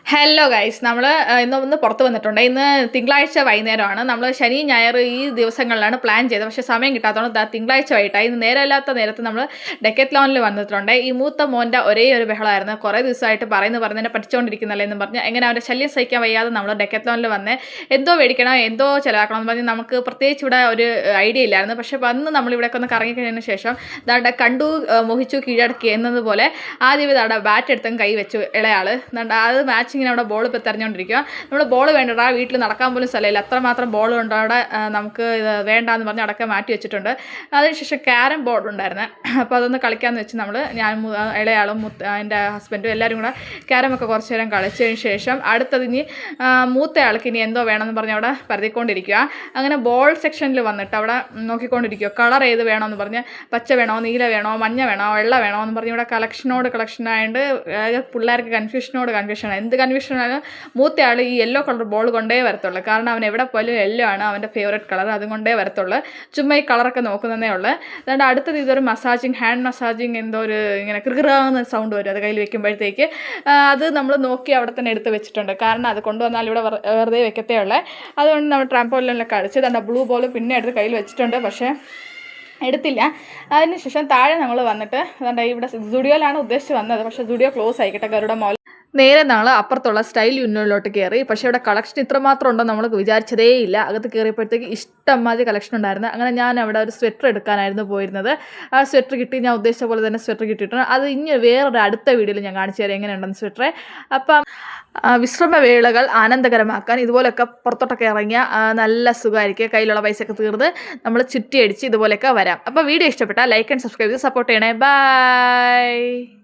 Hello guys, നമ്മൾ ഇന്ന് പുറത്ത് വന്നിട്ടുണ്ട്. ഇന്ന് തിങ്കളാഴ്ച വൈകുന്നേരമാണ്. നമ്മൾ ശനി ഞായർ ഈ ദിവസങ്ങളിലാണ് പ്ലാൻ ചെയ്തത്. പക്ഷേ സമയം കിട്ടാത്തതുകൊണ്ട് തിങ്കളാഴ്ച വൈകിട്ടായി. ഇന്ന് നേരമില്ലാത്ത നേരത്ത് നമ്മൾ ഡെക്കത്ലോണിൽ വന്നിട്ടുണ്ട്. ഈ മൂത്ത മോൻ്റെ ഒരേ ഒരു ബഹളമായിരുന്നു. കുറേ ദിവസമായിട്ട് പറഞ്ഞതിനെ പഠിച്ചുകൊണ്ടിരിക്കുന്നല്ലേ എന്ന് പറഞ്ഞ് എങ്ങനെ അവൻ്റെ ശല്യം സഹിക്കാൻ വയ്യാതെ നമ്മൾ ഡെക്കത്ലോണിൽ വന്ന് എന്തോ മേടിക്കണം, എന്തോ ചിലവാക്കണം എന്ന് പറഞ്ഞ് നമുക്ക് പ്രത്യേകിച്ച് ഇവിടെ ഒരു ഐഡിയ ഇല്ലായിരുന്നു. പക്ഷേ വന്ന് നമ്മളിവിടെയൊക്കെ ഒന്ന് കറങ്ങിക്കഴിഞ്ഞതിന് ശേഷം ദാണ്ട കണ്ടു മോഹിച്ചു കീഴടക്കി എന്നതുപോലെ ആദ്യം ദാണ്ട ബാറ്റ് എടുത്തും കൈ വെച്ചു ഇളയാൾ. അത് മാച്ചിങ് ഇങ്ങനെ അവിടെ ബോൾ ഇപ്പോൾ തെരഞ്ഞുകൊണ്ടിരിക്കുക. നമ്മൾ ബോൾ വേണ്ടടാ, വീട്ടിൽ നടക്കാൻ പോലും സ്ഥലമില്ല, അത്രമാത്രം ബോൾ ഉണ്ട് അവിടെ, നമുക്ക് ഇത് വേണ്ടാന്ന് പറഞ്ഞ് അടക്കം മാറ്റി വെച്ചിട്ടുണ്ട്. അതിനുശേഷം ക്യാരം ബോർഡ് ഉണ്ടായിരുന്നു. അപ്പോൾ അതൊന്ന് കളിക്കാമെന്ന് വെച്ച് ഞാൻ ഇളയാളും എൻ്റെ ഹസ്ബൻഡും എല്ലാവരും കൂടെ ക്യാരമൊക്കെ കുറച്ച് നേരം കളിച്ചതിന് ശേഷം അടുത്തത് ഇനി മൂത്തയാൾക്ക് ഇനി എന്തോ വേണമെന്ന് പറഞ്ഞ് അവിടെ പരതിക്കൊണ്ടിരിക്കുക. അങ്ങനെ ബോൾ സെക്ഷനിൽ വന്നിട്ട് അവിടെ നോക്കിക്കൊണ്ടിരിക്കുക. കളർ ഏത് വേണമെന്ന് പറഞ്ഞ് പച്ച വേണോ, നീല വേണോ, മഞ്ഞ വേണോ, വെള്ള വേണോ എന്ന് പറഞ്ഞ് ഇവിടെ കളക്ഷനായിട്ട് പിള്ളേർക്ക് കൺഫ്യൂഷൻ എന്ത് കൺഫ്യൂഷനാണ്. മൂത്തയാൾ ഈ യെല്ലോ കളർ ബോൾ കൊണ്ടേ വരത്തുള്ളൂ. കാരണം അവൻ എവിടെ പോയാലും യെല്ലോ ആണ് അവൻ്റെ ഫേവറേറ്റ് കളർ, അതുകൊണ്ടേ വരത്തുള്ളൂ. ചുമ്മാ ഈ കളറൊക്കെ നോക്കുന്നതേ ഉള്ളൂ. അതുകൊണ്ട് അടുത്തത് ഇതൊരു ഹാൻഡ് മസാജിങ് എന്തോ ഒരു ഇങ്ങനെ കിറുകിറാന്ന് സൗണ്ട് വരും അത് കയ്യിൽ വെക്കുമ്പോഴത്തേക്ക്. അത് നമ്മൾ നോക്കി അവിടെ തന്നെ എടുത്ത് വെച്ചിട്ടുണ്ട്. കാരണം അത് കൊണ്ടുവന്നാൽ ഇവിടെ വെറുതെ വെക്കത്തേ ഉള്ളൂ. അതുകൊണ്ട് നമ്മൾ ട്രാംപോളിനൊക്കെ കളിച്ച് ദാണ്ട ബ്ലൂ ബോൾ പിന്നെ എടുത്ത് കയ്യിൽ വെച്ചിട്ടുണ്ട്. പക്ഷേ എടുത്തില്ല. അതിനുശേഷം താഴെ നമ്മൾ വന്നിട്ട് അതുകൊണ്ട് ഇവിടെ സ്റ്റുഡിയോയിലാണ് ഉദ്ദേശിച്ച് വന്നത്. പക്ഷേ സ്റ്റുഡിയോ ക്ലോസ് ആയിക്കട്ടെ, ഗരുഡ മോൾ. നേരെ നമ്മൾ അപ്പുറത്തുള്ള സ്റ്റൈൽ യൂണിയനിലോട്ട് കയറി. പക്ഷേ ഇവിടെ കളക്ഷൻ ഇത്രമാത്രം ഉണ്ടോ നമ്മൾ വിചാരിച്ചതേ ഇല്ല. അകത്ത് കയറിയപ്പോഴത്തേക്ക് ഇഷ്ടംമാതിരി കളക്ഷൻ ഉണ്ടായിരുന്നു. അങ്ങനെ ഞാൻ അവിടെ ഒരു സ്വെറ്റർ എടുക്കാനായിരുന്നു പോയിരുന്നത്. ആ സ്വെറ്റർ കിട്ടി, ഞാൻ ഉദ്ദേശിച്ച പോലെ തന്നെ സ്വെറ്റർ കിട്ടിയിട്ടുണ്ട്. അത് ഇനി വേറൊരു അടുത്ത വീഡിയോയിൽ ഞാൻ കാണിച്ചു തരാം എങ്ങനെയുണ്ടെന്ന് സ്വെറ്ററെ. അപ്പം വിശ്രമവേളകൾ ആനന്ദകരമാക്കാൻ ഇതുപോലെയൊക്കെ പുറത്തോട്ടൊക്കെ ഇറങ്ങിയ നല്ല സുഖമായിരിക്കും. കയ്യിലുള്ള പൈസയൊക്കെ തീർന്ന് നമ്മൾ ചുറ്റിയടിച്ച് ഇതുപോലെയൊക്കെ വരാം. അപ്പോൾ വീഡിയോ ഇഷ്ടപ്പെട്ടാൽ ലൈക്ക് ആൻഡ് സബ്സ്ക്രൈബ് ചെയ്ത് സപ്പോർട്ട് ചെയ്യണേ. ബൈ.